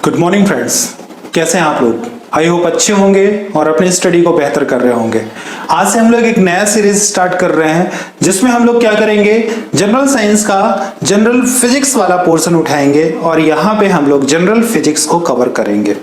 Good morning friends, कैसे हैं आप लोग। आई होप अच्छे होंगे और अपनी स्टडी को बेहतर कर रहे होंगे। आज से हम लोग एक नया सीरीज स्टार्ट कर रहे हैं जिसमें हम लोग क्या करेंगे, जनरल साइंस का जनरल फिजिक्स वाला पोर्शन उठाएंगे और यहाँ पे हम लोग जनरल फिजिक्स को कवर करेंगे।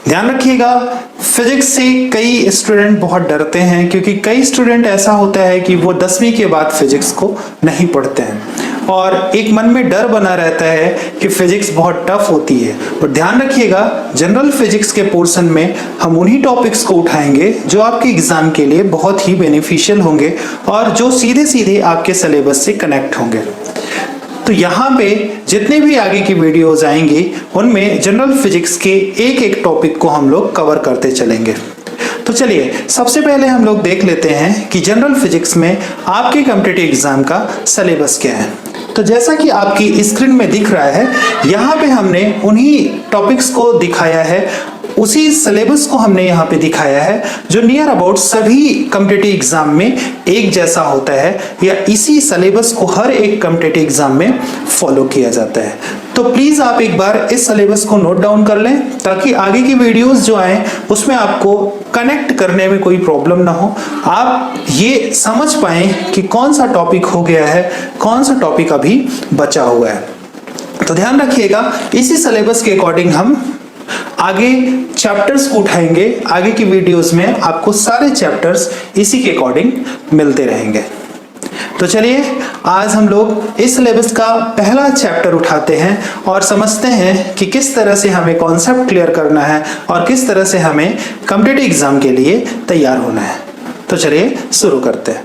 ध्यान रखिएगा, फिजिक्स से कई स्टूडेंट बहुत डरते हैं क्योंकि कई स्टूडेंट ऐसा होता है कि वो 10वीं के बाद फिजिक्स को नहीं पढ़ते हैं और एक मन में डर बना रहता है कि फिजिक्स बहुत टफ होती है। और ध्यान रखिएगा, जनरल फिजिक्स के पोर्शन में हम उन्हीं टॉपिक्स को उठाएंगे जो आपके एग्जाम के लिए बहुत ही बेनिफिशियल होंगे और जो सीधे सीधे आपके सिलेबस से कनेक्ट होंगे। तो यहाँ पे जितने भी आगे की वीडियोस आएंगी उनमें जनरल फिजिक्स के एक एक टॉपिक को हम लोग कवर करते चलेंगे। तो चलिए सबसे पहले हम लोग देख लेते हैं कि जनरल फिजिक्स में आपके कॉम्पिटिटिव एग्जाम का सिलेबस क्या है। तो जैसा कि आपकी स्क्रीन में दिख रहा है, यहाँ पे हमने उन्हीं टॉपिक्स को दिखाया है, उसी सिलेबस को हमने यहाँ पे दिखाया है जो नियर अबाउट सभी कॉम्पिटिटिव एग्जाम में एक जैसा होता है या इसी सिलेबस को हर एक कॉम्पिटिटिव एग्जाम में फॉलो किया जाता है। तो प्लीज आप एक बार इस सिलेबस को नोट डाउन कर लें ताकि आगे की वीडियोस जो आए उसमें आपको कनेक्ट करने में कोई प्रॉब्लम ना हो, आप ये समझ पाएं कि कौन सा टॉपिक हो गया है, कौन सा टॉपिक अभी बचा हुआ है। तो ध्यान रखिएगा, इसी सिलेबस के अकॉर्डिंग हम आगे चैप्टर्स को उठाएंगे। आगे की वीडियोस में आपको सारे चैप्टर्स इसी के अकॉर्डिंग मिलते रहेंगे। तो चलिए आज हम लोग इस सिलेबस का पहला चैप्टर उठाते हैं और समझते हैं कि किस तरह से हमें कॉन्सेप्ट क्लियर करना है और किस तरह से हमें कॉम्पिटिटिव एग्जाम के लिए तैयार होना है। तो चलिए शुरू करते हैं।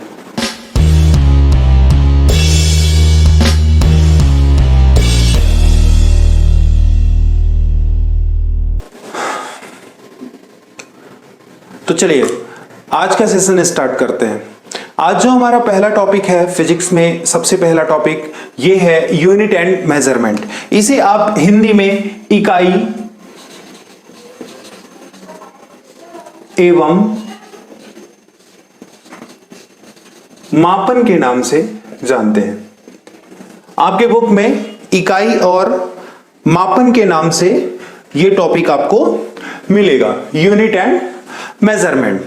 तो चलिए आज का सेशन स्टार्ट करते हैं। आज जो हमारा पहला टॉपिक है फिजिक्स में, सबसे पहला टॉपिक ये है यूनिट एंड मेजरमेंट। इसे आप हिंदी में इकाई एवं मापन के नाम से जानते हैं। आपके बुक में इकाई और मापन के नाम से ये टॉपिक आपको मिलेगा, यूनिट एंड मेजरमेंट।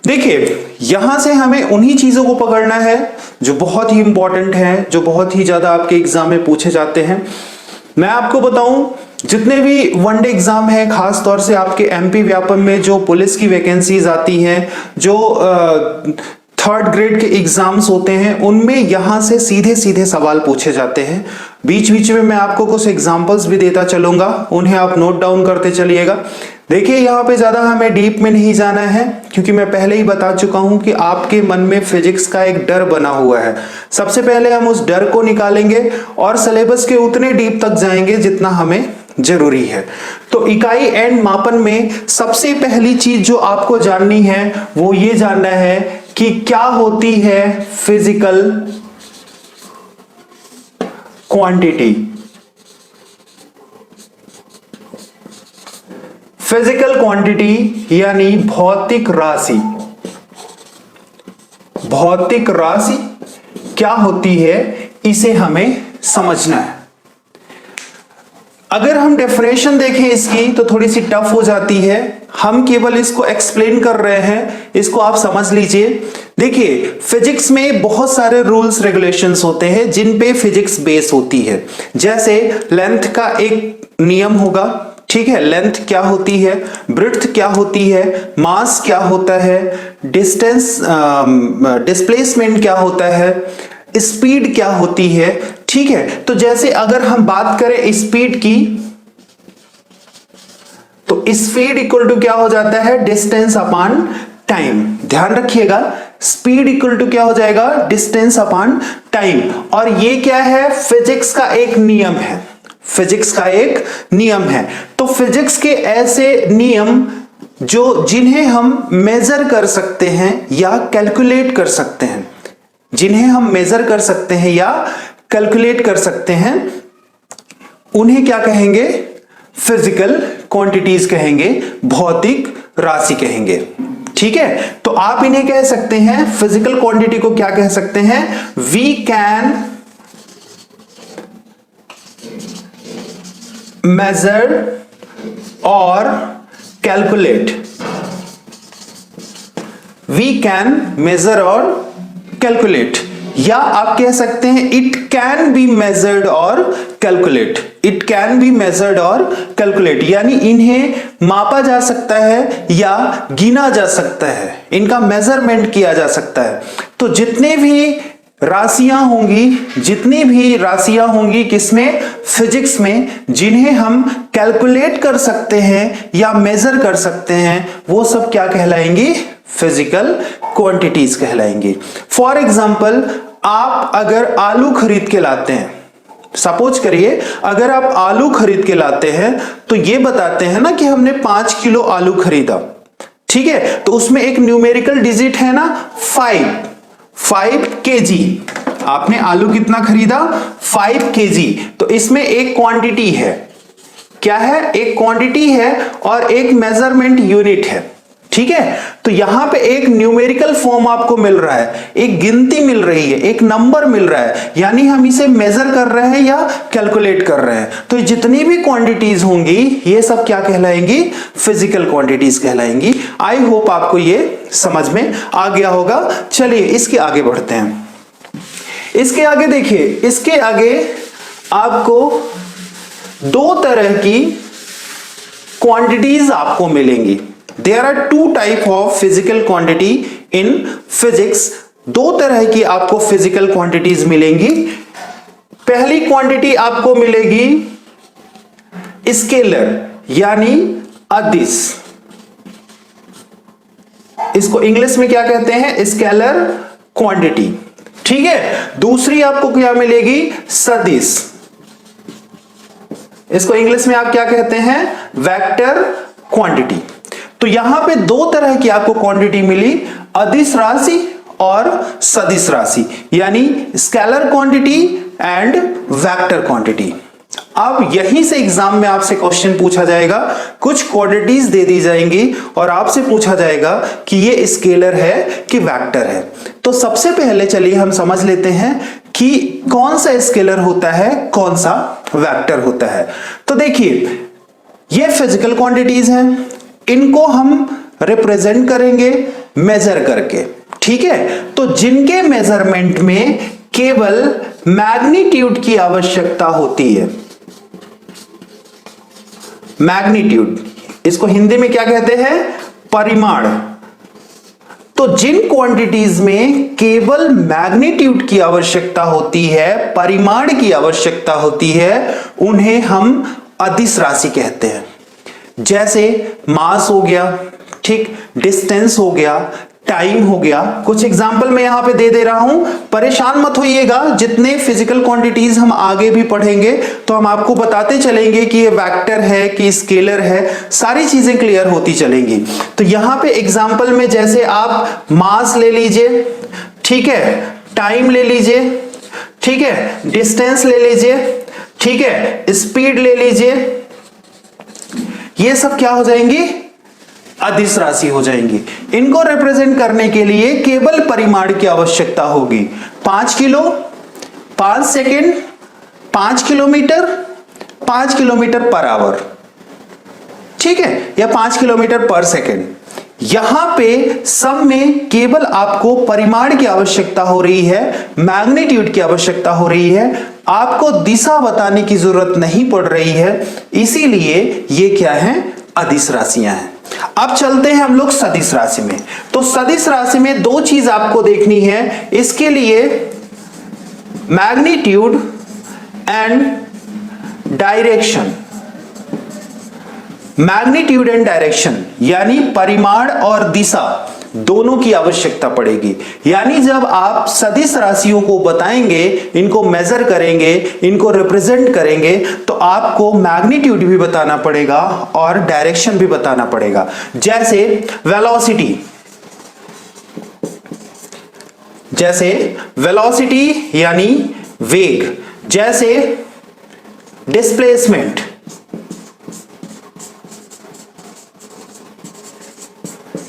देखिए यहां से हमें उन्हीं चीजों को पकड़ना है जो बहुत ही इंपॉर्टेंट है, जो बहुत ही ज्यादा आपके एग्जाम में पूछे जाते हैं। मैं आपको बताऊं, जितने भी वनडे एग्जाम है, खास तौर से आपके एमपी व्यापम में जो पुलिस की वैकेंसीज आती हैं, जो थर्ड ग्रेड के एग्जाम्स होते हैं, उनमें यहां से सीधे सीधे सवाल पूछे जाते हैं। बीच बीच में मैं आपको कुछ एग्जांपल्स भी देता चलूंगा, उन्हें आप नोट डाउन करते चलिएगा। देखिए यहाँ पे ज्यादा हमें डीप में नहीं जाना है क्योंकि मैं पहले ही बता चुका हूं कि आपके मन में फिजिक्स का एक डर बना हुआ है। सबसे पहले हम उस डर को निकालेंगे और सिलेबस के उतने डीप तक जाएंगे जितना हमें जरूरी है। तो इकाई एंड मापन में सबसे पहली चीज जो आपको जाननी है वो ये जानना है कि क्या होती है फिजिकल क्वांटिटी। फिजिकल क्वांटिटी यानी भौतिक राशि। भौतिक राशि क्या होती है इसे हमें समझना है। अगर हम डेफिनेशन देखें इसकी तो थोड़ी सी टफ हो जाती है, हम केवल इसको एक्सप्लेन कर रहे हैं, इसको आप समझ लीजिए। देखिए फिजिक्स में बहुत सारे रूल्स रेगुलेशंस होते हैं जिन पे फिजिक्स बेस होती है। जैसे लेंथ का एक नियम होगा, ठीक है, लेंथ क्या होती है, ब्रेड्थ क्या होती है, मास क्या होता है, डिस्टेंस डिस्प्लेसमेंट क्या होता है, स्पीड क्या होती है, ठीक है। तो जैसे अगर हम बात करें स्पीड की तो स्पीड इक्वल टू क्या हो जाता है, डिस्टेंस अपॉन टाइम। ध्यान रखिएगा, स्पीड इक्वल टू क्या हो जाएगा, डिस्टेंस अपॉन टाइम। और ये क्या है, फिजिक्स का एक नियम है, फिजिक्स का एक नियम है। तो फिजिक्स के ऐसे नियम जो जिन्हें हम मेजर कर सकते हैं या कैलकुलेट कर सकते हैं, जिन्हें हम मेजर कर सकते हैं या कैलकुलेट कर सकते हैं, उन्हें क्या कहेंगे, फिजिकल क्वांटिटीज कहेंगे, भौतिक राशि कहेंगे। ठीक है, तो आप इन्हें कह सकते हैं, फिजिकल क्वांटिटी को क्या कह सकते हैं, वी कैन measure और कैलकुलेट। वी कैन मेजर और कैलकुलेट, या आप कह सकते हैं इट कैन बी मेजर्ड और calculate. It can be measured और कैलकुलेट, यानी इन्हें मापा जा सकता है या गिना जा सकता है, इनका मेजरमेंट किया जा सकता है। तो जितनी भी राशियां होंगी किसमें, फिजिक्स में, जिन्हें हम कैलकुलेट कर सकते हैं या मेजर कर सकते हैं, वो सब क्या कहलाएंगी, फिजिकल क्वांटिटीज कहलाएंगी। फॉर एग्जाम्पल, आप अगर आलू खरीद के लाते हैं, सपोज करिए अगर आप आलू खरीद के लाते हैं, तो ये बताते हैं ना कि हमने 5 किलो आलू खरीदा, ठीक है, तो उसमें एक न्यूमेरिकल डिजिट है ना 5 केजी। आपने आलू कितना खरीदा, 5 केजी, तो इसमें एक क्वांटिटी है, क्या है, एक क्वांटिटी है और एक मेजरमेंट यूनिट है, ठीक है। तो यहां पे एक न्यूमेरिकल फॉर्म आपको मिल रहा है, एक गिनती मिल रही है, एक नंबर मिल रहा है, यानी हम इसे मेजर कर रहे हैं या कैलकुलेट कर रहे हैं। तो जितनी भी क्वांटिटीज होंगी ये सब क्या कहलाएंगी, फिजिकल क्वांटिटीज कहलाएंगी। आई होप आपको ये समझ में आ गया होगा। चलिए इसके आगे बढ़ते हैं। इसके आगे देखिए, इसके आगे आपको दो तरह की क्वांटिटीज आपको मिलेंगी। There are two type of physical quantity in physics। दो तरह की आपको फिजिकल क्वांटिटीज मिलेंगी। पहली क्वांटिटी आपको मिलेगी स्केलर, यानी अदिश। इसको इंग्लिश में क्या कहते हैं, स्केलर क्वांटिटी, ठीक है। दूसरी आपको क्या मिलेगी, सदिश। इसको इंग्लिश में आप क्या कहते हैं, वेक्टर क्वांटिटी। तो यहां पे दो तरह की आपको क्वांटिटी मिली, अदिश राशि और सदिश राशि, यानी scalar quantity and vector quantity. अब यहीं से एग्जाम में आपसे क्वेश्चन पूछा जाएगा, कुछ क्वांटिटीज दे दी जाएंगी और आपसे पूछा जाएगा कि ये स्केलर है कि वेक्टर है। तो सबसे पहले चलिए हम समझ लेते हैं कि कौन सा स्केलर होता है, कौन सा वेक्टर होता है। तो देखिए, ये फिजिकल क्वांटिटीज हैं, इनको हम रिप्रेजेंट करेंगे मेजर करके, ठीक है। तो जिनके मेजरमेंट में केवल मैग्नीट्यूड की आवश्यकता होती है, मैग्नीट्यूड, इसको हिंदी में क्या कहते हैं, परिमाण। तो जिन क्वांटिटीज में केवल मैग्नीट्यूड की आवश्यकता होती है, परिमाण की आवश्यकता होती है, उन्हें हम अदिश राशि कहते हैं। जैसे मास हो गया, ठीक, डिस्टेंस हो गया, टाइम हो गया। कुछ एग्जाम्पल मैं यहां पे दे रहा हूं, परेशान मत होइएगा। जितने फिजिकल क्वांटिटीज हम आगे भी पढ़ेंगे तो हम आपको बताते चलेंगे कि ये वेक्टर है कि स्केलर है, सारी चीजें क्लियर होती चलेंगी। तो यहां पे एग्जाम्पल में जैसे आप मास ले लीजिए, ठीक है, टाइम ले लीजिए, ठीक है, डिस्टेंस ले लीजिए, ठीक है, स्पीड ले लीजिए, ये सब क्या हो जाएंगी, अदिश राशि हो जाएंगी। इनको रिप्रेजेंट करने के लिए केवल परिमाण की आवश्यकता होगी। 5 kilo, 5 second, 5 kilometre, 5 kilometre per hour, ठीक है, या 5 किलोमीटर पर सेकेंड। यहां पे सब में केवल आपको परिमाण की आवश्यकता हो रही है, मैग्नीट्यूड की आवश्यकता हो रही है, आपको दिशा बताने की जरूरत नहीं पड़ रही है, इसीलिए ये क्या है, अदिश राशियां हैं। अब चलते हैं हम लोग सदिश राशि में। तो सदिश राशि में दो चीज आपको देखनी है, इसके लिए magnitude and direction, magnitude and direction यानी परिमाण और दिशा दोनों की आवश्यकता पड़ेगी। यानी जब आप सदिश राशियों को बताएंगे, इनको मेजर करेंगे, इनको रिप्रेजेंट करेंगे, तो आपको मैग्नीट्यूड भी बताना पड़ेगा और डायरेक्शन भी बताना पड़ेगा। जैसे वेलोसिटी, यानी वेग, जैसे डिस्प्लेसमेंट,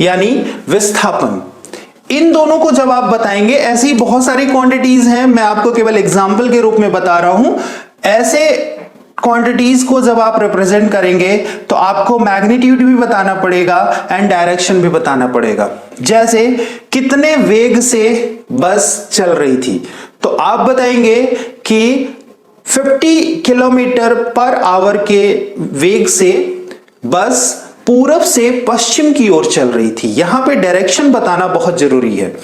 यानी विस्थापन। इन दोनों को जब आप बताएंगे, ऐसी बहुत सारी क्वांटिटीज हैं, मैं आपको केवल एग्जांपल के रूप में बता रहा हूं, ऐसे क्वांटिटीज को जब आप रिप्रेजेंट करेंगे तो आपको मैग्नीट्यूड भी बताना पड़ेगा एंड डायरेक्शन भी बताना पड़ेगा। जैसे कितने वेग से बस चल रही थी, तो आप बताएंगे कि 50 किलोमीटर पर आवर के वेग से बस पूरब से पश्चिम की ओर चल रही थी। यहां पे डायरेक्शन बताना बहुत जरूरी है,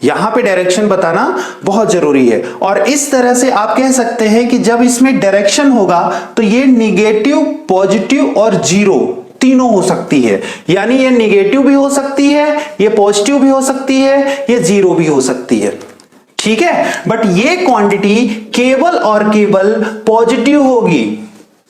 यहां पे डायरेक्शन बताना बहुत जरूरी है। और इस तरह से आप कह सकते हैं कि जब इसमें डायरेक्शन होगा तो ये निगेटिव, पॉजिटिव और जीरो तीनों हो सकती है। यानी ये निगेटिव भी हो सकती है, ये पॉजिटिव भी हो सकती है, ये जीरो भी हो सकती है, ठीक है। बट ये क्वांटिटी केवल और केवल पॉजिटिव होगी,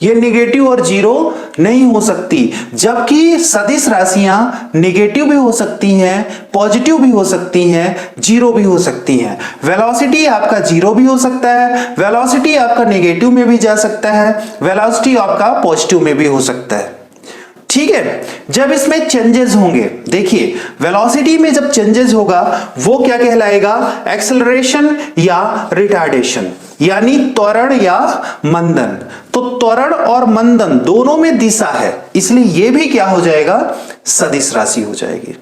ये निगेटिव और जीरो नहीं हो सकती। जबकि सदिश राशियां निगेटिव भी हो सकती हैं, पॉजिटिव भी हो सकती हैं, जीरो भी हो सकती हैं। वेलोसिटी आपका जीरो भी हो सकता है, वेलोसिटी आपका निगेटिव में भी जा सकता है, वेलोसिटी आपका पॉजिटिव में भी हो सकता है, ठीक है। जब इसमें चेंजेस होंगे, देखिए वेलोसिटी में जब चेंजेस होगा वो क्या कहलाएगा, एक्सेलरेशन या रिटार्डेशन, यानी त्वरण या मंदन। तो त्वरण और मंदन दोनों में दिशा है, इसलिए ये भी क्या हो जाएगा, सदिश राशि हो जाएगी।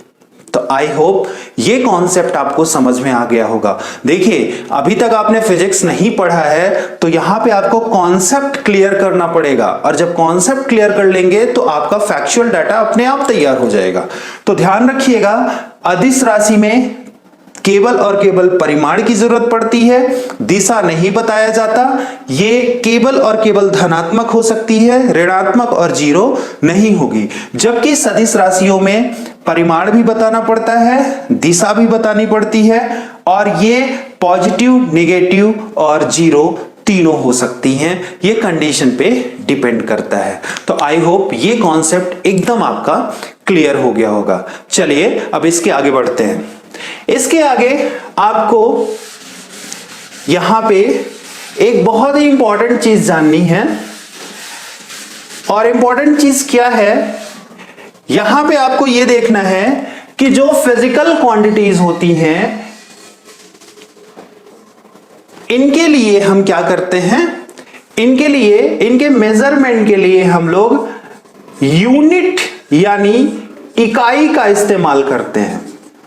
तो आई होप ये कॉन्सेप्ट आपको समझ में आ गया होगा। देखिए अभी तक आपने फिजिक्स नहीं पढ़ा है तो यहां पे आपको कॉन्सेप्ट क्लियर करना पड़ेगा, और जब कॉन्सेप्ट क्लियर कर लेंगे तो आपका फैक्चुअल डाटा अपने आप तैयार हो जाएगा। तो ध्यान रखिएगा, अदिश राशि में केवल और केवल परिमाण की जरूरत पड़ती है, दिशा नहीं बताया जाता। ये केवल और केवल धनात्मक हो सकती है, ऋणात्मक और जीरो नहीं होगी। जबकि सदिश राशियों में परिमाण भी बताना पड़ता है, दिशा भी बतानी पड़ती है, और ये पॉजिटिव, नेगेटिव और जीरो तीनों हो सकती हैं। ये कंडीशन पे डिपेंड करता है। तो आई होप ये कॉन्सेप्ट एकदम आपका क्लियर हो गया होगा। चलिए अब इसके आगे बढ़ते हैं। इसके आगे आपको यहां पे एक बहुत ही इंपॉर्टेंट चीज जाननी है, और इंपॉर्टेंट चीज क्या है, यहां पे आपको यह देखना है कि जो फिजिकल क्वांटिटीज होती हैं इनके लिए हम क्या करते हैं, इनके लिए, इनके मेजरमेंट के लिए हम लोग यूनिट यानी इकाई का इस्तेमाल करते हैं।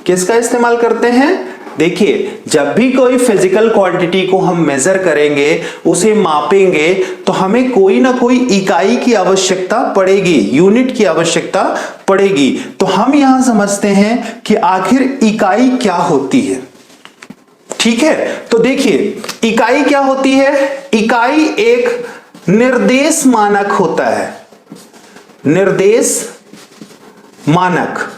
किसका इस्तेमाल करते हैं, देखिए जब भी कोई फिजिकल क्वांटिटी को हम मेजर करेंगे, उसे मापेंगे, तो हमें कोई ना कोई इकाई की आवश्यकता पड़ेगी, यूनिट की आवश्यकता पड़ेगी। तो हम यहां समझते हैं कि आखिर इकाई क्या होती है, ठीक है। तो देखिए इकाई क्या होती है, इकाई एक निर्देश मानक होता है, निर्देश मानक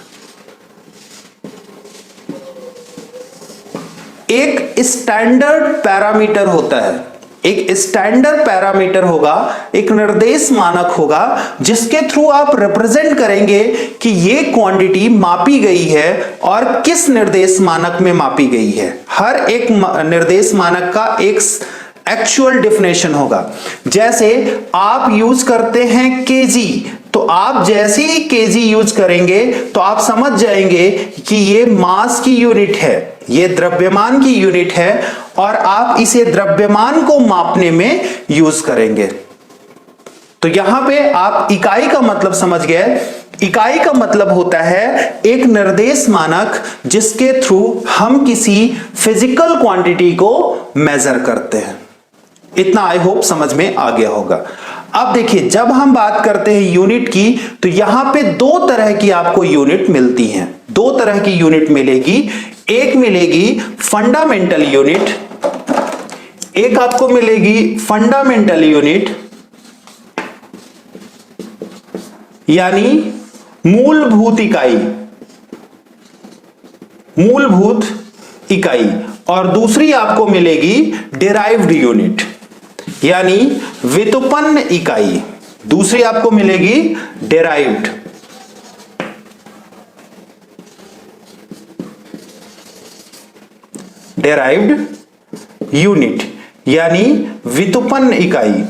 एक स्टैंडर्ड पैरामीटर होता है, एक स्टैंडर्ड पैरामीटर होगा, एक निर्देश मानक होगा, जिसके थ्रू आप रिप्रेजेंट करेंगे कि ये क्वांटिटी मापी गई है और किस निर्देश मानक में मापी गई है। हर एक निर्देश मानक का एक एक्चुअल डेफिनेशन होगा। जैसे आप यूज करते हैं केजी, तो आप जैसे ही केजी यूज करेंगे तो आप समझ जाएंगे कि ये मास की यूनिट है, ये द्रव्यमान की यूनिट है, और आप इसे द्रव्यमान को मापने में यूज करेंगे। तो यहां पे आप इकाई का मतलब समझ गए। इकाई का मतलब होता है एक निर्देश मानक जिसके थ्रू हम किसी फिजिकल क्वांटिटी को मेजर करते हैं। इतना आई होप समझ में आ गया होगा। अब देखिए जब हम बात करते हैं यूनिट की, तो यहां पे दो तरह की आपको यूनिट मिलती हैं, दो तरह की यूनिट मिलेगी। एक मिलेगी फंडामेंटल यूनिट, एक आपको मिलेगी फंडामेंटल यूनिट यानी मूलभूत इकाई, मूलभूत इकाई, और दूसरी आपको मिलेगी डिराइव्ड यूनिट यानी व्युत्पन्न इकाई, दूसरी आपको मिलेगी डिराइव्ड। डिराइव्ड यूनिट यानी व्युत्पन्न इकाई,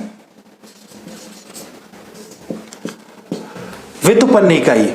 व्युत्पन्न इकाई।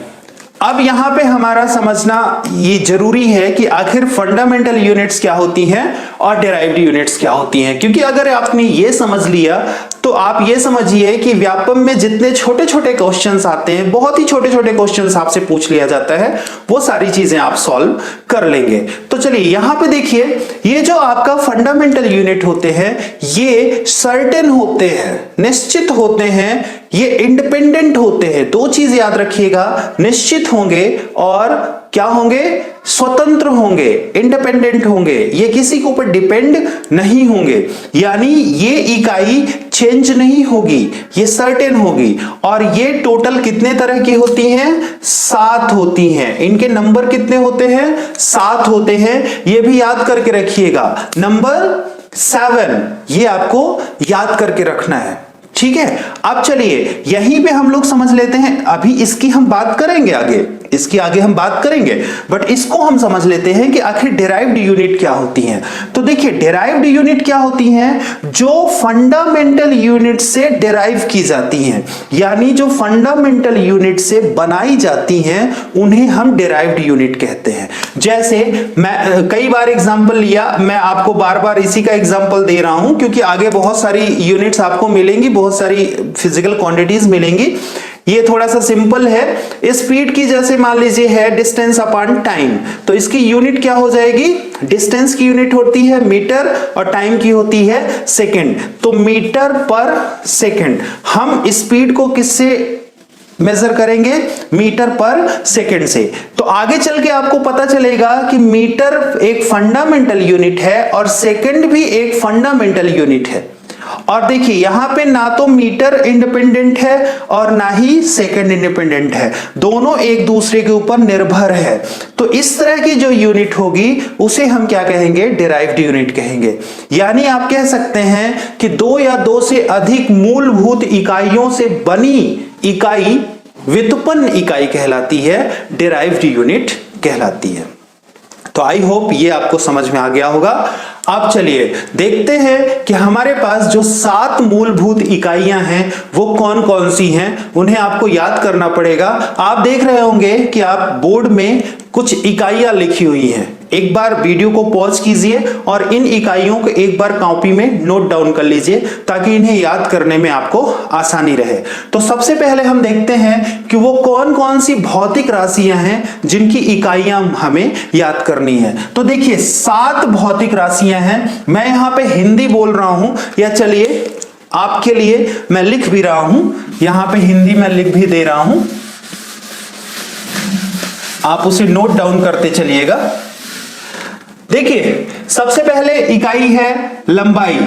अब यहां पे हमारा समझना ये जरूरी है कि आखिर फंडामेंटल यूनिट्स क्या होती हैं और डिराइव्ड यूनिट्स क्या होती हैं, क्योंकि अगर आपने ये समझ लिया तो आप ये समझिए कि व्यापम में जितने छोटे छोटे क्वेश्चंस आते हैं, बहुत ही छोटे छोटे क्वेश्चंस आपसे पूछ लिया जाता है, वो सारी चीजें आप सॉल्व कर लेंगे। तो चलिए यहां पे देखिए, ये जो आपका फंडामेंटल यूनिट होते हैं ये सर्टेन होते हैं, निश्चित होते हैं, ये इंडिपेंडेंट होते हैं। दो चीज याद रखिएगा, निश्चित होंगे और क्या होंगे, स्वतंत्र होंगे, इंडिपेंडेंट होंगे, ये किसी के ऊपर डिपेंड नहीं होंगे, यानी ये इकाई चेंज नहीं होगी, ये सर्टेन होगी। और ये टोटल कितने तरह की होती हैं, 7 होती हैं। इनके नंबर कितने होते हैं, 7 होते हैं, ये भी याद करके रखिएगा। नंबर 7 ये आपको याद करके रखना है, ठीक है। अब चलिए यहीं पे हम लोग समझ लेते हैं, अभी इसकी हम बात करेंगे आगे, इसकी आगे हम बात करेंगे, बट इसको हम समझ लेते हैं कि आखिर डिराइव्ड यूनिट क्या होती हैं। तो देखिए डिराइव्ड यूनिट क्या होती हैं, जो फंडामेंटल यूनिट से डिराइव की जाती हैं, यानी जो फंडामेंटल यूनिट से बनाई जाती हैं उन्हें हम डिराइव्ड यूनिट कहते हैं। जैसे मैं कई बार एग्जांपल लिया, मैं आपको बार बार इसी का एग्जांपल दे रहा हूं क्योंकि आगे बहुत सारी यूनिट्स आपको मिलेंगी, बहुत सारी फिजिकल क्वांटिटीज मिलेंगी। ये थोड़ा सा सिंपल है। स्पीड की जैसे मान लीजिए है डिस्टेंस अपॉन टाइम, तो इसकी यूनिट क्या हो जाएगी, डिस्टेंस की यूनिट होती है मीटर और टाइम की होती है सेकंड। तो मीटर पर सेकंड, हम स्पीड को किससे मेजर करेंगे, मीटर पर सेकंड से। तो आगे चल के आपको पता चलेगा कि मीटर एक फंडामेंटल यूनिट है और सेकंड भी एक फंडामेंटल यूनिट है। और देखिए यहां पे ना तो मीटर इंडिपेंडेंट है और ना ही सेकंड इंडिपेंडेंट है, दोनों एक दूसरे के ऊपर निर्भर है। तो इस तरह की जो यूनिट होगी उसे हम क्या कहेंगे, डिराइव्ड यूनिट कहेंगे। यानी आप कह सकते हैं कि दो या दो से अधिक मूलभूत इकाइयों से बनी इकाई व्युत्पन्न इकाई कहलाती है, डिराइव्ड यूनिट कहलाती है। तो आई होप ये आपको समझ में आ गया होगा। अब चलिए देखते हैं कि हमारे पास जो 7 मूलभूत इकाइयां हैं वो कौन कौन सी हैं, उन्हें आपको याद करना पड़ेगा। आप देख रहे होंगे कि आप बोर्ड में कुछ इकाइयां लिखी हुई हैं। एक बार वीडियो को पॉज कीजिए और इन इकाइयों को एक बार कॉपी में नोट डाउन कर लीजिए ताकि इन्हें याद करने में आपको आसानी रहे। तो सबसे पहले हम देखते हैं कि वो कौन कौन सी भौतिक राशियां हैं जिनकी इकाइयां हमें याद करनी है। तो देखिए 7 भौतिक राशियां हैं, मैं यहां पे हिंदी बोल रहा हूं, या चलिए आपके लिए मैं लिख भी रहा हूं, यहां पे हिंदी में लिख भी दे रहा हूं, आप उसे नोट डाउन करते चलिएगा। देखिए सबसे पहले इकाई है लंबाई।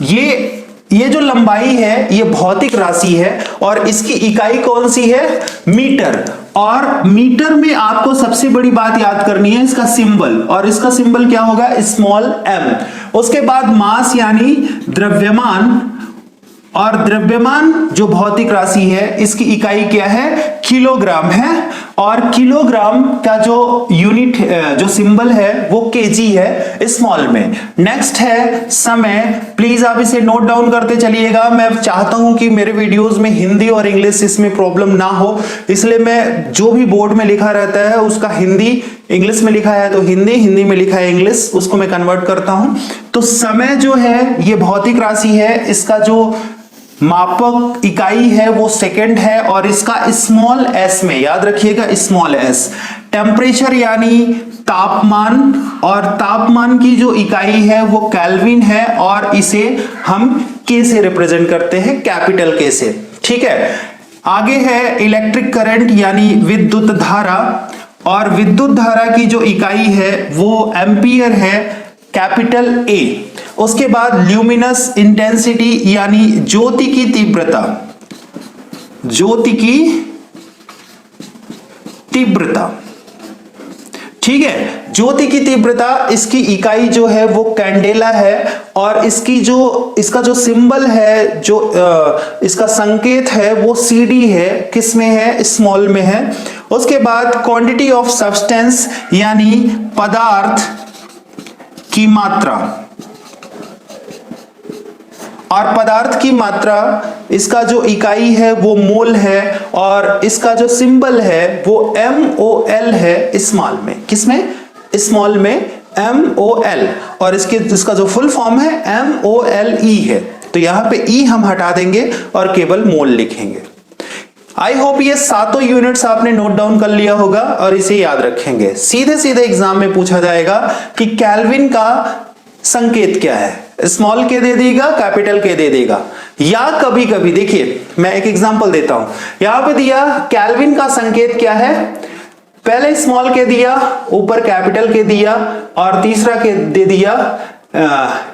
ये जो लंबाई है ये भौतिक राशि है और इसकी इकाई कौन सी है, मीटर। और मीटर में आपको सबसे बड़ी बात याद करनी है इसका सिंबल, और इसका सिंबल क्या होगा, स्मॉल m। उसके बाद मास यानी द्रव्यमान, और द्रव्यमान जो भौतिक राशि है इसकी इकाई क्या है, किलोग्राम है। और किलोग्राम का जो यूनिट जो सिंबल है वो केजी है स्मॉल में। नेक्स्ट है समय, प्लीज आप इसे नोट डाउन करते चलिएगा। मैं चाहता हूं कि मेरे वीडियोस में हिंदी और इंग्लिश इसमें प्रॉब्लम ना हो, इसलिए मैं जो भी बोर्ड में लिखा रहता है उसका हिंदी, इंग्लिश में लिखा है तो हिंदी, हिंदी में लिखा है इंग्लिश, उसको मैं कन्वर्ट करता हूं। तो समय जो है ये भौतिक राशि है, इसका जो मापक इकाई है वो सेकंड है और इसका स्मॉल एस में याद रखिएगा, स्मॉल एस। टेम्परेचर यानी तापमान, और तापमान की जो इकाई है वो केल्विन है और इसे हम के से रिप्रेजेंट करते हैं, कैपिटल के से, ठीक है। आगे है इलेक्ट्रिक करंट यानी विद्युत धारा, और विद्युत धारा की जो इकाई है वो एम्पियर है, कैपिटल ए। उसके बाद ल्यूमिनस इंटेंसिटी यानी ज्योति की तीव्रता, ज्योति की तीव्रता, ठीक है। ज्योति की तीव्रता, इसकी इकाई जो है वो कैंडेला है और इसका जो सिंबल है, जो इसका संकेत है वो सीडी है, किसमें है, स्मॉल में है। उसके बाद क्वांटिटी ऑफ सब्सटेंस यानी पदार्थ की मात्रा, और पदार्थ की मात्रा इसका जो इकाई है वो मोल है और इसका जो सिंबल है वो MOL है, स्मॉल में, किसमें, स्मॉल में MOL, और इसका जो फुल फॉर्म है MOLE है, तो यहां पे E हम हटा देंगे और केवल मोल लिखेंगे। आई होप ये सातों यूनिट्स आपने नोट डाउन कर लिया होगा और इसे याद रखेंगे। सीधे सीधे एग्जाम में पूछा जाएगा कि केल्विन का संकेत क्या है, स्मॉल के दे देगा, कैपिटल के दे देगा, या कभी कभी देखिए मैं एक एग्जांपल देता हूं, यहां पे दिया केल्विन का संकेत क्या है, पहले स्मॉल के दिया, ऊपर कैपिटल के दिया, और तीसरा के दे दिया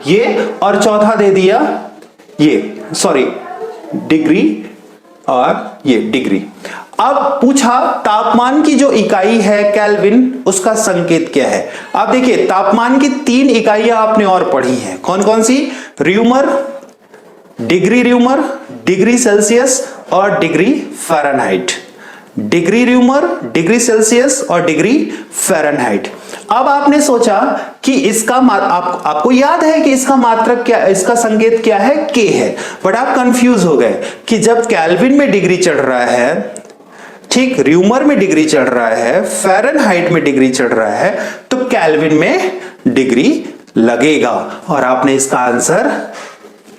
ये, और चौथा दे दिया ये, सॉरी डिग्री और ये डिग्री। अब पूछा तापमान की जो इकाई है केल्विन, उसका संकेत क्या है। आप देखिए तापमान की 3 इकाइयां आपने और पढ़ी हैं, कौन कौन सी, र्यूमर, डिग्री सेल्सियस और degree Fahrenheit. Degree rumour, degree Celsius और डिग्री फ़ारेनहाइट। अब आपने सोचा कि इसका आपको याद है कि इसका मात्रक क्या, इसका संकेत क्या है, के है, बट आप कंफ्यूज हो गए कि जब केल्विन में डिग्री चढ़ रहा है, ठीक, र्यूमर में डिग्री चढ़ रहा है, फ़ारेनहाइट में डिग्री चढ़ रहा है, तो केल्विन में डिग्री लगेगा, और आपने इसका आंसर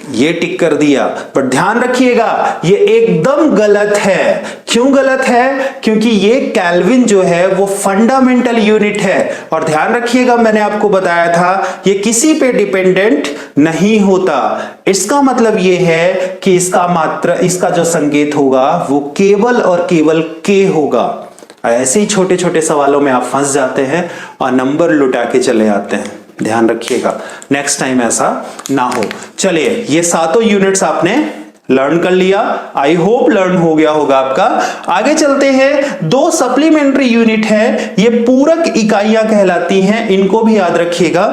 ये टिक कर दिया। पर ध्यान रखिएगा ये एकदम गलत है। क्यों गलत है? क्योंकि ये केल्विन जो है वो फंडामेंटल यूनिट है, और ध्यान रखिएगा मैंने आपको बताया था ये किसी पे डिपेंडेंट नहीं होता। इसका मतलब ये है कि इसका जो संकेत होगा वो केवल और केवल के होगा। ऐसे ही छोटे छोटे सवालों में आप फंस जाते हैं और नंबर लुटा के चले आते हैं, ध्यान रखिएगा नेक्स्ट टाइम ऐसा ना हो। चलिए ये सातों यूनिट्स आपने लर्न कर लिया, आई होप लर्न हो गया होगा आपका। आगे चलते हैं, 2 सप्लीमेंट्री यूनिट है, ये पूरक इकाइयां कहलाती हैं, इनको भी याद रखिएगा।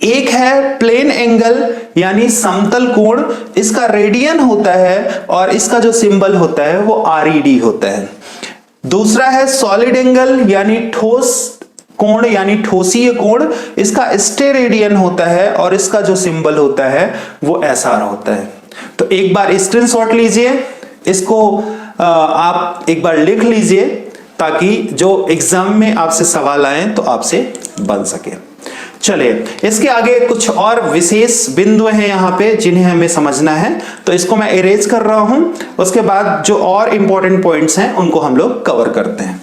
एक है प्लेन एंगल यानी समतल कोण, इसका रेडियन होता है और इसका जो सिंबल होता है वो RED होता है। दूसरा है सॉलिड एंगल यानी ठोस कोण यानी ठोसीय कोण, इसका स्टेरेडियन होता है और इसका जो सिंबल होता है वो SR होता है। तो एक बार स्क्रीनशॉट लीजिए, इसको आप एक बार लिख लीजिए ताकि जो एग्जाम में आपसे सवाल आए तो आपसे बन सके। चलिए इसके आगे कुछ और विशेष बिंदु हैं यहाँ पे जिन्हें हमें समझना है, तो इसको मैं इरेज कर रहा हूं, उसके बाद जो और इंपॉर्टेंट पॉइंट्स हैं उनको हम लोग कवर करते हैं।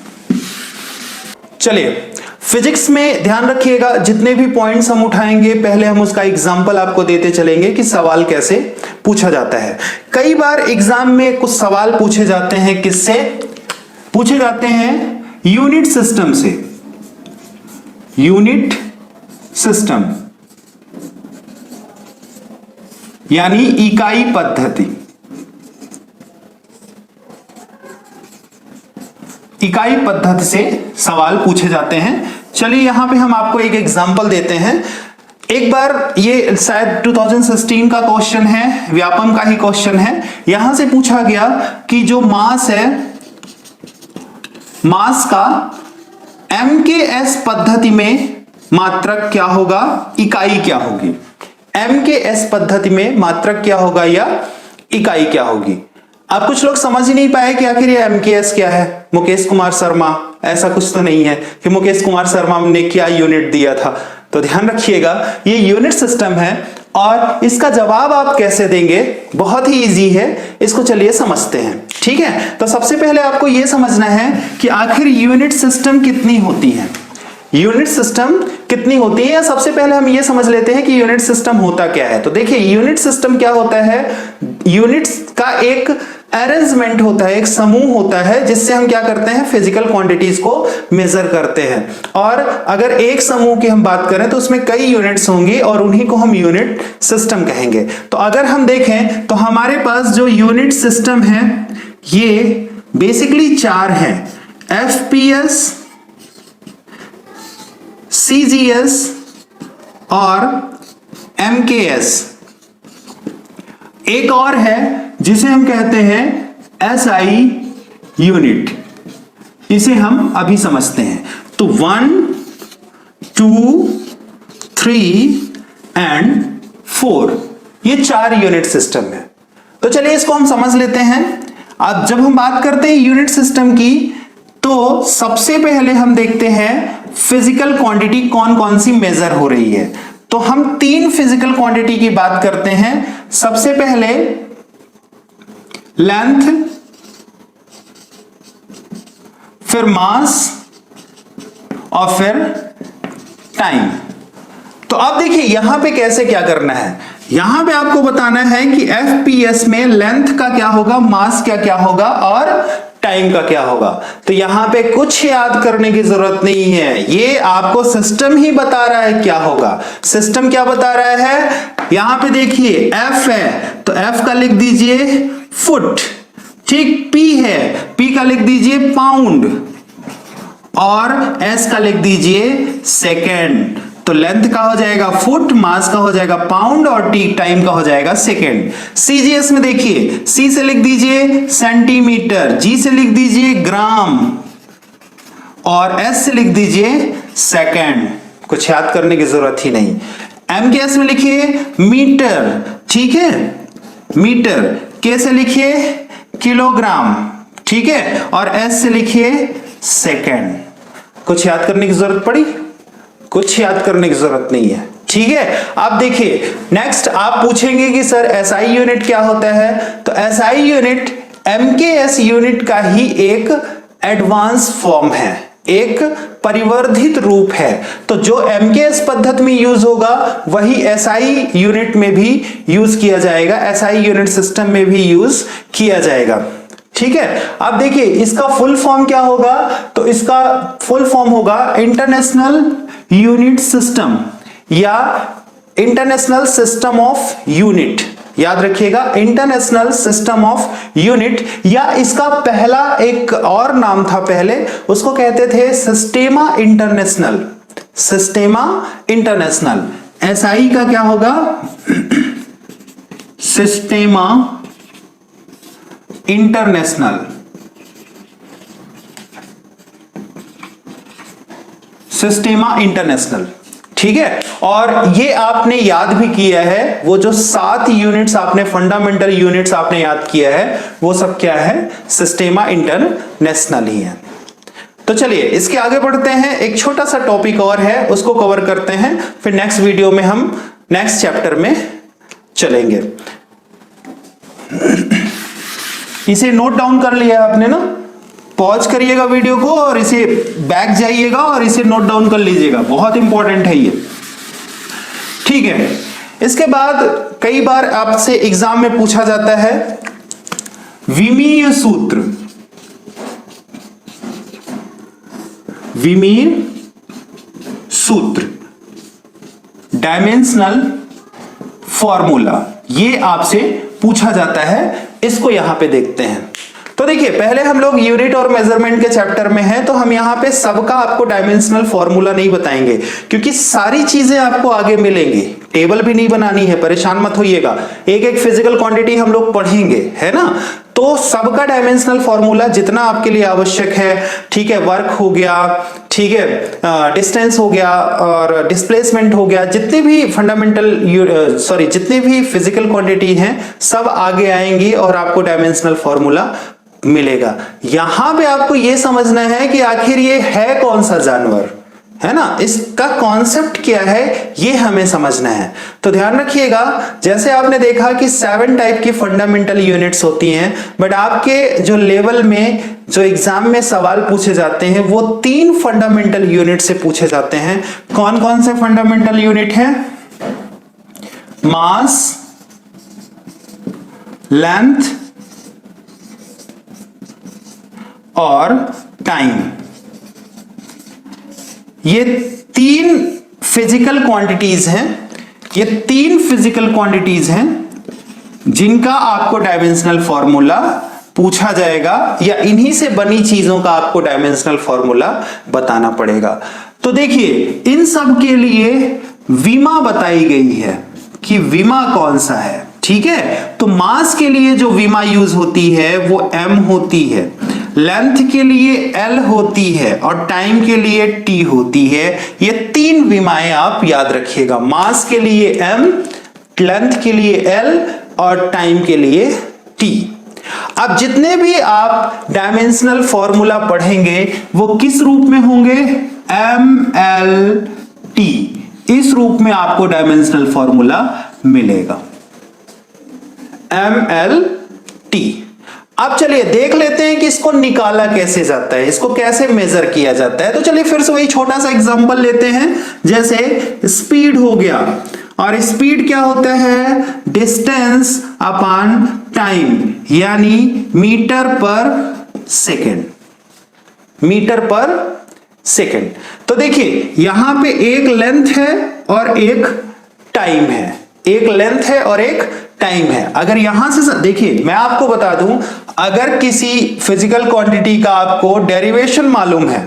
चलिए फिजिक्स में ध्यान रखिएगा, जितने भी पॉइंट्स हम उठाएंगे पहले हम उसका एग्जाम्पल आपको देते चलेंगे कि सवाल कैसे पूछा जाता है। कई बार एग्जाम में कुछ सवाल पूछे जाते हैं, किससे पूछे जाते हैं, यूनिट सिस्टम से। यूनिट सिस्टम यानी इकाई पद्धति, इकाई पद्धति से सवाल पूछे जाते हैं। चलिए यहां पे हम आपको एक एग्जांपल देते हैं। एक बार ये शायद 2016 का क्वेश्चन है, व्यापम का ही क्वेश्चन है। यहां से पूछा गया कि जो मास है, मास का MKS पद्धति में मात्रक क्या होगा, इकाई क्या होगी। MKS पद्धति में मात्रक क्या होगा या इकाई क्या होगी। अब कुछ लोग समझ ही नहीं पाए कि आखिर ये MKS क्या है, मुकेश कुमार शर्मा, ऐसा कुछ तो नहीं है कि मुकेश कुमार शर्मा ने क्या यूनिट दिया था। तो ध्यान रखिएगा ये यूनिट सिस्टम है और इसका जवाब आप कैसे देंगे, बहुत ही इजी है, इसको चलिए समझते हैं। ठीक है, तो सबसे पहले आपको यह समझना है कि आखिर यूनिट सिस्टम कितनी होती है। यूनिट सिस्टम कितनी होती है, या सबसे पहले हम ये समझ लेते हैं कि यूनिट सिस्टम होता क्या है। तो देखिए यूनिट सिस्टम क्या होता है, यूनिट्स का एक अरेंजमेंट होता है, एक समूह होता है जिससे हम क्या करते हैं, फिजिकल क्वांटिटीज को मेजर करते हैं। और अगर एक समूह की हम बात करें तो उसमें कई यूनिट्स होंगी और उन्हीं को हम यूनिट सिस्टम कहेंगे। तो अगर हम देखें तो हमारे पास जो यूनिट सिस्टम है ये बेसिकली 4 हैं, FPS, CGS और MKS। एक और है जिसे हम कहते हैं SI यूनिट, इसे हम अभी समझते हैं। तो 1, 2, 3 एंड 4 ये 4 यूनिट सिस्टम है। तो चलिए इसको हम समझ लेते हैं। अब जब हम बात करते हैं यूनिट सिस्टम की तो सबसे पहले हम देखते हैं फिजिकल क्वांटिटी कौन कौन सी मेजर हो रही है। तो हम 3 फिजिकल क्वांटिटी की बात करते हैं। सबसे पहले लेंथ, फिर मास और फिर टाइम। तो अब देखिए यहां पे कैसे क्या करना है। यहां पे आपको बताना है कि FPS में लेंथ का क्या होगा, मास का क्या होगा और टाइम का क्या होगा। तो यहां पे कुछ याद करने की जरूरत नहीं है, ये आपको सिस्टम ही बता रहा है क्या होगा। सिस्टम क्या बता रहा है, यहां पे देखिए F है तो F का लिख दीजिए फुट, ठीक। P है, P का लिख दीजिए पाउंड और S का लिख दीजिए सेकेंड। तो लेंथ का हो जाएगा फुट, मास का हो जाएगा पाउंड और टाइम का हो जाएगा सेकेंड। CGS में देखिए C से लिख दीजिए सेंटीमीटर, G से लिख दीजिए ग्राम और S से लिख दीजिए सेकेंड। कुछ याद करने की जरूरत ही नहीं। MKS में लिखिए मीटर, ठीक है, मीटर। K से लिखिए किलोग्राम, ठीक है, और S से लिखिए सेकेंड। कुछ याद करने की जरूरत पड़ी? कुछ याद करने की जरूरत नहीं है, ठीक है। अब देखिए नेक्स्ट आप पूछेंगे कि सर SI यूनिट क्या होता है। तो SI यूनिट MKS यूनिट का ही एक एडवांस फॉर्म है, एक परिवर्धित रूप है। तो जो MKS पद्धति में यूज होगा वही SI यूनिट में भी यूज किया जाएगा, SI यूनिट सिस्टम में भी यूज किया जाएगा, ठीक है। अब देखिए इसका फुल फॉर्म क्या होगा। तो इसका फुल फॉर्म होगा इंटरनेशनल यूनिट सिस्टम या इंटरनेशनल सिस्टम ऑफ यूनिट। याद रखिएगा इंटरनेशनल सिस्टम ऑफ यूनिट, या इसका पहला एक और नाम था पहले, उसको कहते थे सिस्टेमा इंटरनेशनल। सिस्टेमा इंटरनेशनल। SI का क्या होगा, सिस्टेमा इंटरनेशनल। सिस्टेमा इंटरनेशनल, ठीक है। और ये आपने याद भी किया है, वो जो 7 यूनिट्स आपने फंडामेंटल यूनिट्स आपने याद किया है वो सब क्या है, सिस्टेमा इंटरनेशनल ही है। तो चलिए इसके आगे बढ़ते हैं। एक छोटा सा टॉपिक और है, उसको कवर करते हैं, फिर नेक्स्ट वीडियो में हम नेक्स्ट चैप्टर में चलेंगे। इसे नोट डाउन कर लिया आपने ना, पॉज करिएगा वीडियो को और इसे बैक जाइएगा और इसे नोट डाउन कर लीजिएगा, बहुत इंपॉर्टेंट है ये, ठीक है। इसके बाद कई बार आपसे एग्जाम में पूछा जाता है विमीय सूत्र। विमीय सूत्र, डायमेंशनल फॉर्मूला, ये आपसे पूछा जाता है। इसको यहां पे देखते हैं। तो देखिए पहले हम लोग यूनिट और मेजरमेंट के चैप्टर में हैं, तो हम यहां पे सबका आपको डायमेंशनल फॉर्मूला नहीं बताएंगे, क्योंकि सारी चीजें आपको आगे मिलेंगी। टेबल भी नहीं बनानी है, परेशान मत होइएगा। एक एक फिजिकल क्वांटिटी हम लोग पढ़ेंगे, है ना। तो सबका डायमेंशनल फॉर्मूला जितना आपके लिए आवश्यक है, ठीक है, वर्क हो गया, ठीक है, डिस्टेंस हो गया और डिस्प्लेसमेंट हो गया, जितने भी जितने भी फिजिकल क्वांटिटी हैं सब आगे आएंगी और आपको डायमेंशनल फॉर्मूला मिलेगा। यहां पे आपको यह समझना है कि आखिर ये है कौन सा जानवर, है ना, इसका कॉन्सेप्ट क्या है ये हमें समझना है। तो ध्यान रखिएगा, जैसे आपने देखा कि 7 टाइप की फंडामेंटल यूनिट्स होती हैं, बट आपके जो लेवल में जो एग्जाम में सवाल पूछे जाते हैं वो 3 फंडामेंटल यूनिट से पूछे जाते हैं। कौन कौन से फंडामेंटल यूनिट हैं? मास, लेंथ और टाइम। ये 3 फिजिकल क्वांटिटीज हैं, ये 3 फिजिकल क्वांटिटीज हैं जिनका आपको डायमेंशनल फॉर्मूला पूछा जाएगा, या इन्हीं से बनी चीजों का आपको डायमेंशनल फॉर्मूला बताना पड़ेगा। तो देखिए इन सब के लिए विमा बताई गई है कि विमा कौन सा है, ठीक है। तो मास के लिए जो विमा यूज होती है वो m होती है, लेंथ के लिए L होती है और टाइम के लिए T होती है। ये 3 विमाएं आप याद रखिएगा, मास के लिए M, लेंथ के लिए L और टाइम के लिए T। अब जितने भी आप डायमेंशनल फॉर्मूला पढ़ेंगे वो किस रूप में होंगे? mlt, इस रूप में आपको डायमेंशनल फॉर्मूला मिलेगा mlt। अब चलिए देख लेते हैं कि इसको निकाला कैसे जाता है, इसको कैसे मेजर किया जाता है। तो चलिए फिर से वही छोटा सा एग्जांपल लेते हैं, जैसे स्पीड हो गया, और स्पीड क्या होता है, डिस्टेंस अपॉन टाइम, यानी मीटर पर सेकेंड, मीटर पर सेकेंड। तो देखिए यहां पे एक लेंथ है और एक टाइम है, एक लेंथ है और एक टाइम है। अगर यहां से देखिए मैं आपको बता दूं, अगर किसी फिजिकल क्वांटिटी का आपको डेरिवेशन मालूम है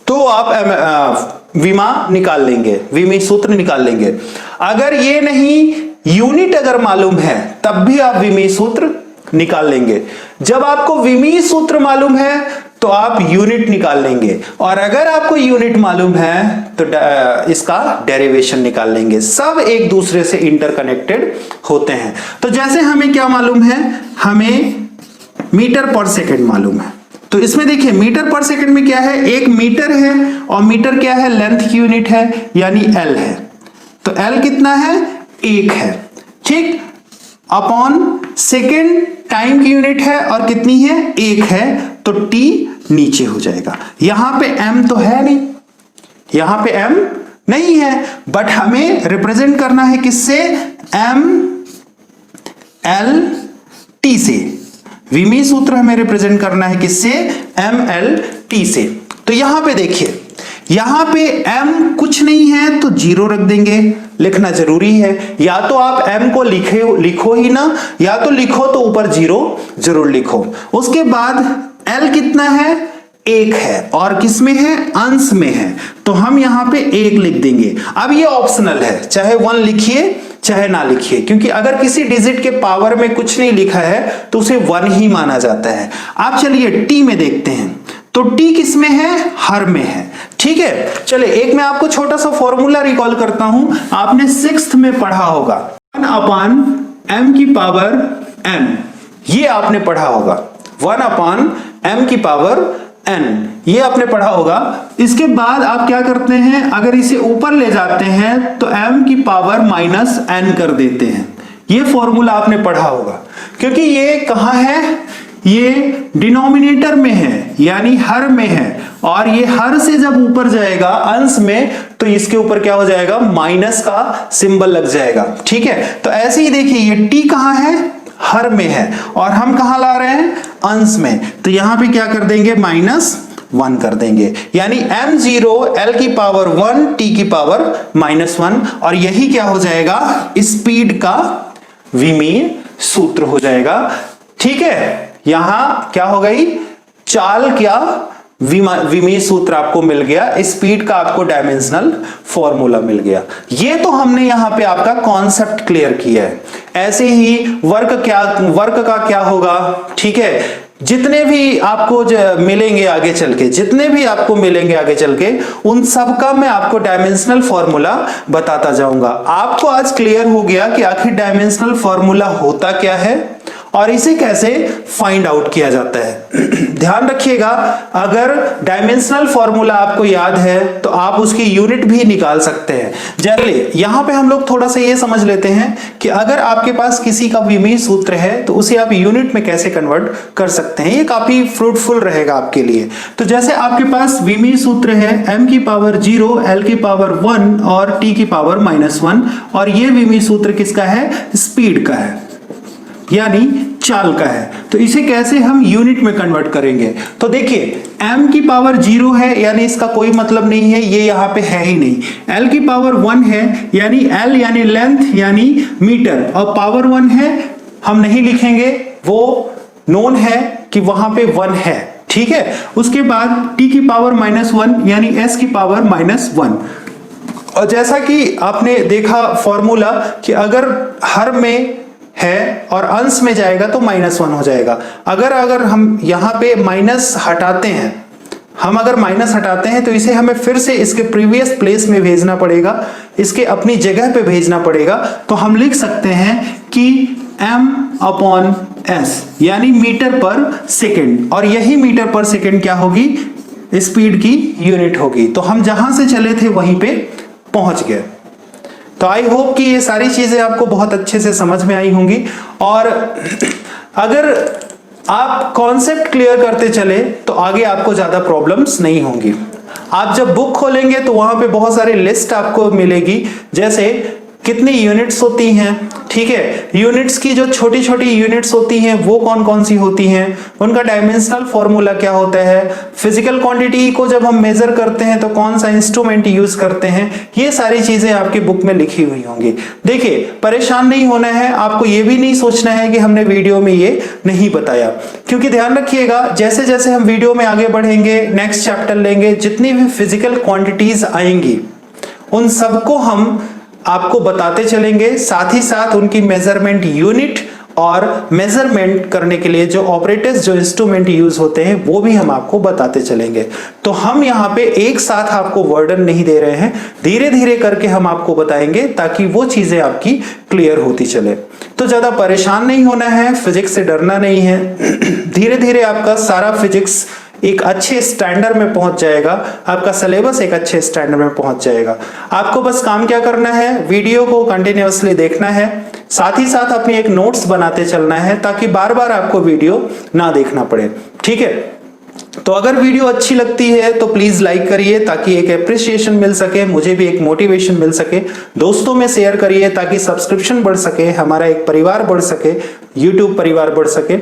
तो आप विमा निकाल लेंगे, विमी सूत्र निकाल लेंगे। अगर ये नहीं, यूनिट अगर मालूम है तब भी आप विमी सूत्र निकाल लेंगे। जब आपको विमी सूत्र मालूम है तो आप यूनिट निकाल लेंगे, और अगर आपको यूनिट मालूम है तो इसका डेरिवेशन निकाल लेंगे। सब एक दूसरे से इंटरकनेक्टेड होते हैं। तो जैसे हमें क्या मालूम है, हमें मीटर पर सेकंड मालूम है, तो इसमें देखिए मीटर पर सेकंड में क्या है, एक मीटर है, और मीटर क्या है, लेंथ की यूनिट है, यानी एल है। तो एल कितना है, 1 है, ठीक, अपॉन सेकेंड टाइम की यूनिट है और कितनी है, 1 है, तो टी नीचे हो जाएगा। यहां पे एम तो है नहीं, यहां पे एम नहीं है, बट हमें रिप्रेजेंट करना है किससे, एम एल टी से। विमी सूत्र हमें रिप्रेजेंट करना है किससे, एम एल टी से। तो यहां पे देखिए, यहां पे m कुछ नहीं है तो 0 रख देंगे, लिखना जरूरी है। या तो आप m को लिखो ही ना, या तो लिखो तो ऊपर 0 जरूर लिखो। उसके बाद l कितना है, 1 है, और किस में है, अंश में है, तो हम यहां पे 1 लिख देंगे। अब ये ऑप्शनल है, चाहे 1 लिखिए चाहे ना लिखिए, क्योंकि अगर किसी डिजिट के पावर में कुछ नहीं लिखा है तो उसे 1 ही माना जाता है। आप चलिए टी में देखते हैं, तो टी किस में है, हर में है, ठीक है। चलिए एक मैं आपको छोटा सा फॉर्मूला रिकॉल करता हूं, आपने 6th में पढ़ा होगा, 1 अपान m की पावर n, ये आपने पढ़ा होगा, 1 अपान m की पावर n, ये आपने पढ़ा होगा। इसके बाद आप क्या करते हैं, अगर इसे ऊपर ले जाते हैं तो m की पावर -n कर देते हैं। ये फॉर्मूला आपने पढ़ा होगा, क्योंकि ये कहां है, ये डिनोमिनेटर में है, यानी हर में है, और ये हर से जब ऊपर जाएगा अंश में तो इसके ऊपर क्या हो जाएगा, माइनस का सिंबल लग जाएगा, ठीक है। तो ऐसे ही देखिए ये टी कहां है, हर में है, और हम कहां ला रहे हैं, अंश में, तो यहां पे क्या कर देंगे, -1 कर देंगे, यानी m0 l की पावर 1 t की पावर -1, और यही क्या हो जाएगा, स्पीड का विमीय सूत्र हो जाएगा, ठीक है। यहां क्या हो गई, चाल क्या, विमीय सूत्र आपको मिल गया, स्पीड का आपको डायमेंशनल फॉर्मूला मिल गया। ये तो हमने यहां पे आपका कॉन्सेप्ट क्लियर किया है। ऐसे ही वर्क का क्या होगा, ठीक है। जितने भी आपको मिलेंगे आगे चल के, जितने भी आपको मिलेंगे आगे चल के, उन सब का मैं आपको डायमेंशनल फॉर्मूला बताता जाऊंगा। आपको आज क्लियर हो गया कि आखिर डायमेंशनल फॉर्मूला होता क्या है और इसे कैसे फाइंड आउट किया जाता है। ध्यान रखिएगा, अगर डायमेंशनल फॉर्मूला आपको याद है तो आप उसकी यूनिट भी निकाल सकते हैं। चलिए यहां पे हम लोग थोड़ा सा ये समझ लेते हैं कि अगर आपके पास किसी का विमीय सूत्र है तो उसे आप यूनिट में कैसे कन्वर्ट कर सकते हैं। ये काफी फ्रूटफुल रहेगा आपके लिए। तो जैसे आपके पास विमीय सूत्र है m की पावर 0, l की पावर 1 और t की पावर -1, और ये विमीय सूत्र किसका है, स्पीड का है, यानी चाल का है। तो इसे कैसे हम यूनिट में कन्वर्ट करेंगे, तो देखिए m की पावर 0 है, यानी इसका कोई मतलब नहीं है, ये यहाँ पे है ही नहीं। l की पावर 1 है, यानी l यानी लेंथ यानी मीटर, और पावर 1 है, हम नहीं लिखेंगे, वो नोन है कि वहां पे 1 है, ठीक है। उसके बाद t की पावर -1 यानी s की पावर -1, और जैसा कि आपने देखा फॉर्मूला कि अगर हर में है और अंश में जाएगा तो -1 हो जाएगा। अगर हम यहाँ पे माइनस हटाते हैं, अगर माइनस हटाते हैं तो इसे हमें फिर से इसके प्रीवियस प्लेस में भेजना पड़ेगा, इसके अपनी जगह पे भेजना पड़ेगा। तो हम लिख सकते हैं कि m/s यानी मीटर पर सेकेंड, और यही मीटर पर सेकेंड क्या होगी, स्पीड की यूनिट होगी। तो हम जहां से चले थे वहीं पे पहुंच गए। तो आई होप कि ये सारी चीजें आपको बहुत अच्छे से समझ में आई होंगी। और अगर आप कॉन्सेप्ट क्लियर करते चले तो आगे आपको ज्यादा प्रॉब्लम्स नहीं होंगी। आप जब बुक खोलेंगे तो वहां पे बहुत सारी लिस्ट आपको मिलेगी, जैसे कितनी यूनिट्स होती हैं, ठीक है, यूनिट्स की जो छोटी छोटी यूनिट्स होती हैं वो कौन कौन सी होती हैं, उनका डायमेंशनल फॉर्मूला क्या होता है, फिजिकल क्वांटिटी को जब हम मेजर करते हैं तो कौन सा इंस्ट्रूमेंट यूज करते हैं, ये सारी चीजें आपकी बुक में लिखी हुई होंगी। देखिए, परेशान नहीं होना है, आपको ये भी नहीं सोचना है कि हमने वीडियो में ये नहीं बताया, क्योंकि ध्यान रखिएगा जैसे जैसे हम वीडियो में आगे बढ़ेंगे, नेक्स्ट चैप्टर लेंगे, जितनी भी फिजिकल क्वांटिटीज आएंगी उन सबको हम आपको बताते चलेंगे, साथ ही साथ उनकी मेजरमेंट यूनिट और मेजरमेंट करने के लिए जो ऑपरेटर्स, जो इंस्ट्रूमेंट यूज होते हैं वो भी हम आपको बताते चलेंगे। तो हम यहाँ पे एक साथ आपको वर्डन नहीं दे रहे हैं, धीरे धीरे करके हम आपको बताएंगे ताकि वो चीजें आपकी क्लियर होती चले। तो ज्यादा परेशान नहीं होना है, फिजिक्स से डरना नहीं है, धीरे धीरे आपका सारा फिजिक्स एक अच्छे स्टैंडर्ड में पहुंच जाएगा, आपका सिलेबस एक अच्छे स्टैंडर्ड में पहुंच जाएगा। आपको बस काम क्या करना है, वीडियो को कंटिन्यूअसली देखना है, साथ ही साथ अपनी एक नोट्स बनाते चलना है ताकि बार बार आपको वीडियो ना देखना पड़े, ठीक है। तो अगर वीडियो अच्छी लगती है तो प्लीज लाइक करिए ताकि एक एप्रिसिएशन मिल सके, मुझे भी एक मोटिवेशन मिल सके। दोस्तों में शेयर करिए ताकि सब्सक्रिप्शन बढ़ सके, हमारा एक परिवार बढ़ सके, यूट्यूब परिवार बढ़ सके।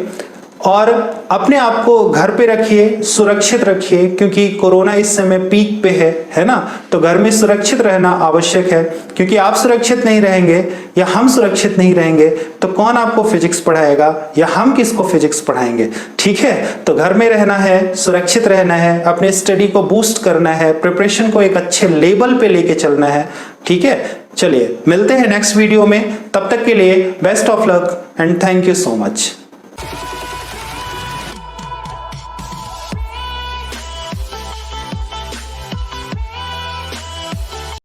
और अपने आप को घर पे रखिए, सुरक्षित रखिए, क्योंकि कोरोना इस समय पीक पे है ना। तो घर में सुरक्षित रहना आवश्यक है, क्योंकि आप सुरक्षित नहीं रहेंगे या हम सुरक्षित नहीं रहेंगे तो कौन आपको फिजिक्स पढ़ाएगा या हम किसको फिजिक्स पढ़ाएंगे, ठीक है। तो घर में रहना है, सुरक्षित रहना है, अपने स्टडी को बूस्ट करना है, प्रिपरेशन को एक अच्छे लेवल पे लेके चलना है, ठीक है। चलिए मिलते हैं नेक्स्ट वीडियो में, तब तक के लिए best of luck and thank you so much.